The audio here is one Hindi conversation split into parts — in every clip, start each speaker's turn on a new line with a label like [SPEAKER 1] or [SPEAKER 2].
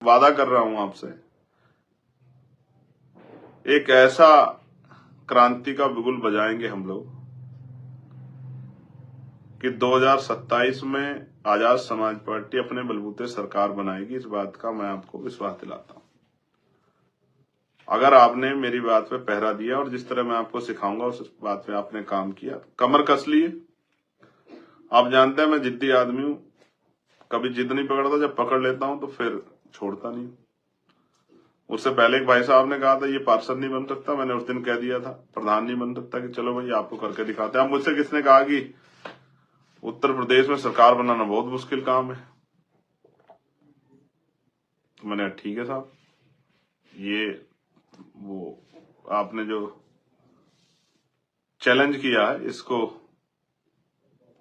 [SPEAKER 1] वादा कर रहा हूं आपसे, एक ऐसा क्रांति का बिगुल बजाएंगे हम लोग कि 2027 में आजाद समाज पार्टी अपने बलबूते सरकार बनाएगी। इस बात का मैं आपको विश्वास दिलाता हूं। अगर आपने मेरी बात पे पहरा दिया और जिस तरह मैं आपको सिखाऊंगा उस बात पे आपने काम किया, कमर कस लिए। आप जानते हैं मैं जिद्दी आदमी हूं, कभी जिद नहीं पकड़ता, जब पकड़ लेता हूं तो फिर छोड़ता नहीं। उससे पहले एक भाई साहब ने कहा था ये पार्षद नहीं बन सकता, मैंने उस दिन कह दिया था प्रधान नहीं बन सकता, कि चलो भाई आपको करके दिखाते हैं। अब मुझसे किसने कहा कि उत्तर प्रदेश में सरकार बनाना बहुत मुश्किल काम है, तो मैंने ठीक है साहब, ये वो आपने जो चैलेंज किया है इसको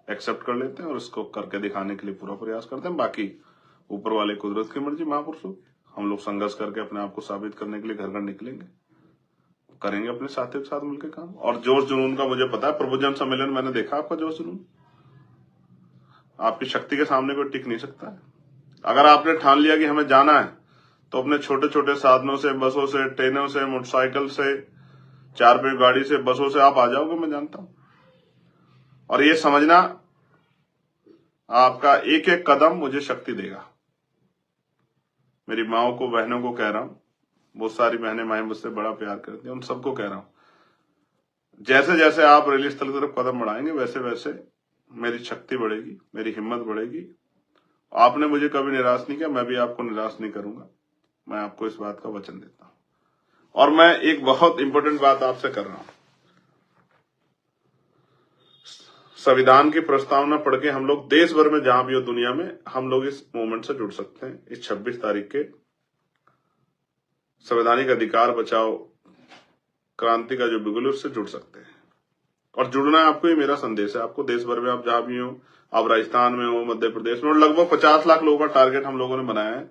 [SPEAKER 1] एक्सेप्ट कर लेते हैं और इसको करके दिखाने के लिए पूरा प्रयास करते हैं। बाकी ऊपर वाले कुदरत की मर्जी, महापुरुषों की। हम लोग संघर्ष करके अपने आप को साबित करने के लिए घर घर निकलेंगे, करेंगे अपने साथियों के साथ मिलकर काम। और जोश जुनून का मुझे पता है, प्रबुजन सम्मेलन मैंने देखा आपका जोश जुनून, आपकी शक्ति के सामने कोई टिक नहीं सकता है। अगर आपने ठान लिया कि हमें जाना है तो अपने छोटे छोटे साधनों से, बसों से, ट्रेनों से, मोटरसाइकिल से, 4 पहिया गाड़ी से, बसों से आप आ जाओगे, मैं जानता हूं। और ये समझना, आपका एक एक कदम मुझे शक्ति देगा। मेरी माओ को, बहनों को कह रहा हूं, बहुत सारी बहनें माएं मुझसे बड़ा प्यार करती हैं, उन सबको कह रहा हूं, जैसे जैसे आप रैली स्थल की तरफ कदम बढ़ाएंगे वैसे वैसे मेरी शक्ति बढ़ेगी, मेरी हिम्मत बढ़ेगी। आपने मुझे कभी निराश नहीं किया, मैं भी आपको निराश नहीं करूंगा, मैं आपको इस बात का वचन देता हूं। और मैं एक बहुत इंपॉर्टेंट बात आपसे कर रहा हूं, संविधान की प्रस्तावना पढ़ के हम लोग देश भर में जहां भी हो दुनिया में, हम लोग इस मूवमेंट से जुड़ सकते हैं। इस 26 तारीख के संवैधानिक अधिकार बचाओ क्रांति का जो बिगुल है उससे जुड़ सकते हैं। और जुड़ना है आपको, ये मेरा संदेश है आपको। देश भर में आप जहां भी हो, आप राजस्थान में हो, मध्य प्रदेश में, और लगभग 50 लाख लोगों का टारगेट हम लोगों ने बनाया है